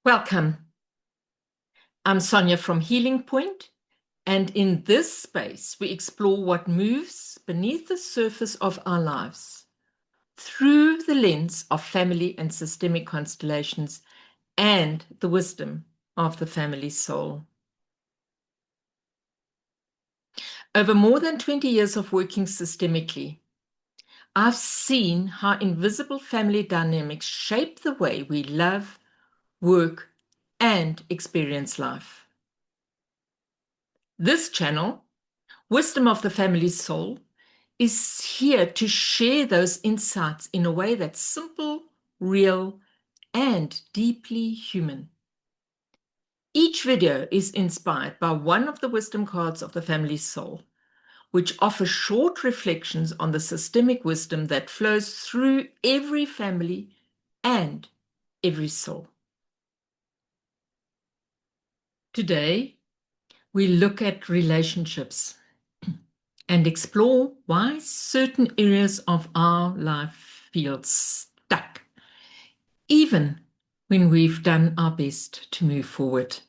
Welcome. I'm Sonia from Healing Point, and in this space, we explore what moves beneath the surface of our lives through the lens of family and systemic constellations and the wisdom of the family soul. Over more than 20 years of working systemically, I've seen how invisible family dynamics shape the way we love, work, and experience life. This channel, Wisdom of the Family Soul, is here to share those insights in a way that's simple, real, and deeply human. Each video is inspired by one of the wisdom cards of the family soul, which offers short reflections on the systemic wisdom that flows through every family and every soul. Today, we look at relationships and explore why certain areas of our life feel stuck, even when we've done our best to move forward.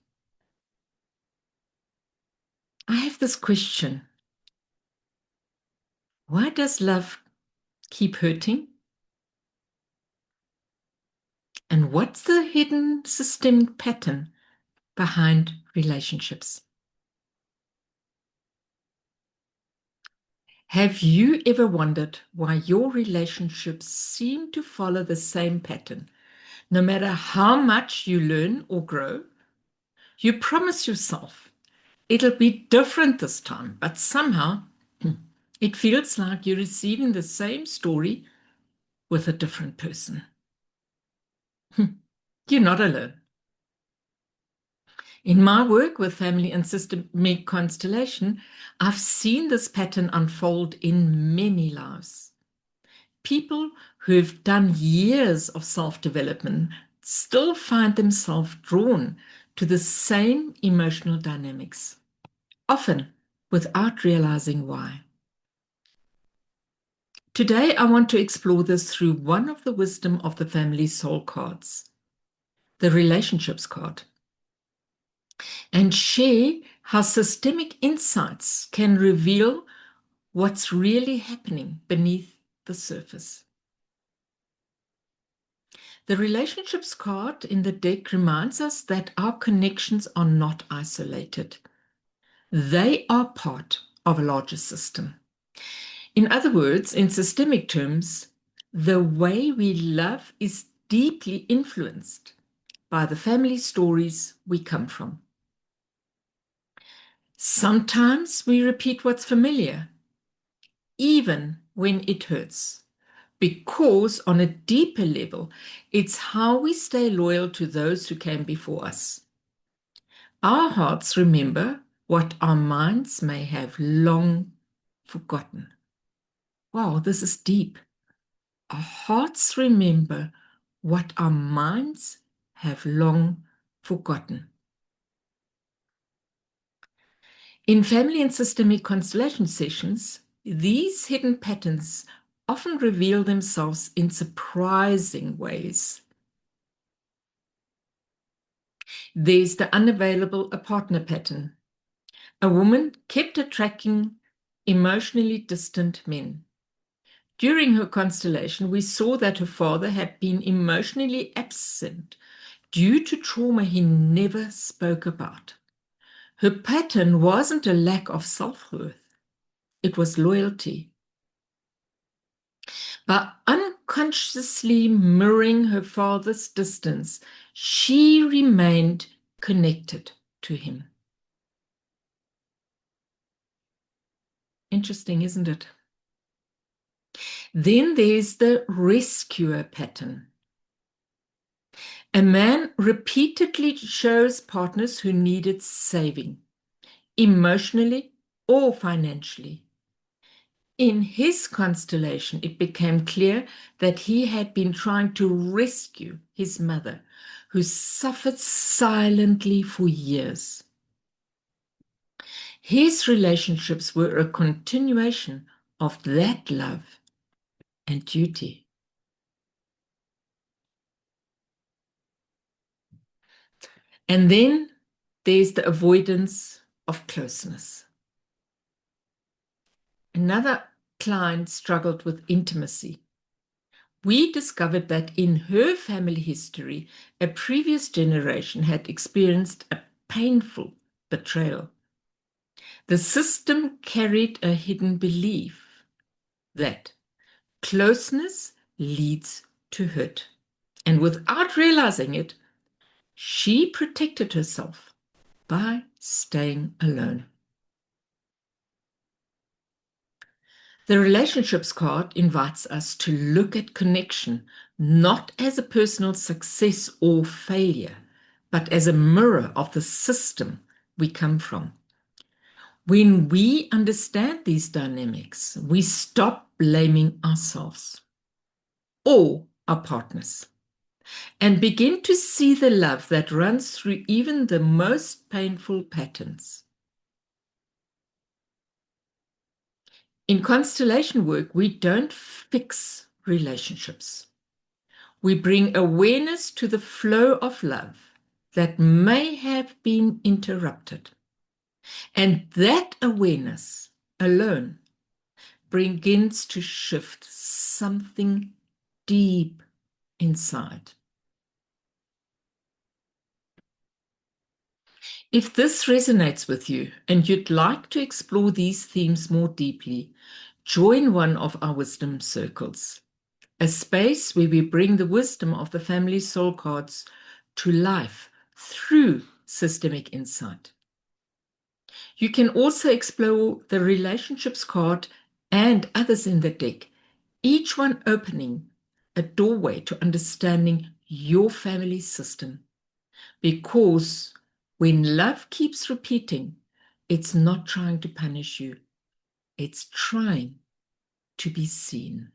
I have this question. Why does love keep hurting? And what's the hidden systemic pattern behind relationships? Have you ever wondered why your relationships seem to follow the same pattern? No matter how much you learn or grow, you promise yourself it'll be different this time, but somehow it feels like you're receiving the same story with a different person. You're not alone. In my work with family and systemic constellation, I've seen this pattern unfold in many lives. People who've done years of self-development still find themselves drawn to the same emotional dynamics, often without realizing why. Today, I want to explore this through one of the wisdom of the family soul cards, the relationships card, and share how systemic insights can reveal what's really happening beneath the surface. The relationships card in the deck reminds us that our connections are not isolated. They are part of a larger system. In other words, in systemic terms, the way we love is deeply influenced by the family stories we come from. Sometimes we repeat what's familiar, even when it hurts, because on a deeper level, it's how we stay loyal to those who came before us. Our hearts remember what our minds may have long forgotten. Wow, this is deep. Our hearts remember what our minds have long forgotten. In family and systemic constellation sessions, these hidden patterns often reveal themselves in surprising ways. There's the unavailable a partner pattern. A woman kept attracting emotionally distant men. During her constellation, we saw that her father had been emotionally absent due to trauma he never spoke about. Her pattern wasn't a lack of self-worth, it was loyalty. By unconsciously mirroring her father's distance, she remained connected to him. Interesting, isn't it? Then there's the rescuer pattern. A man repeatedly chose partners who needed saving, emotionally or financially. In his constellation, it became clear that he had been trying to rescue his mother, who suffered silently for years. His relationships were a continuation of that love and duty. And then there's the avoidance of closeness. Another client struggled with intimacy. We discovered that in her family history, a previous generation had experienced a painful betrayal. The system carried a hidden belief that closeness leads to hurt. And without realizing it, she protected herself by staying alone. The relationships card invites us to look at connection not as a personal success or failure, but as a mirror of the system we come from. When we understand these dynamics, we stop blaming ourselves or our partners and begin to see the love that runs through even the most painful patterns. In constellation work, we don't fix relationships. We bring awareness to the flow of love that may have been interrupted. And that awareness alone begins to shift something deep inside. If this resonates with you and you'd like to explore these themes more deeply, join one of our wisdom circles, a space where we bring the wisdom of the family soul cards to life through systemic insight. You can also explore the relationships card and others in the deck, each one opening a doorway to understanding your family system. Because when love keeps repeating, it's not trying to punish you, it's trying to be seen.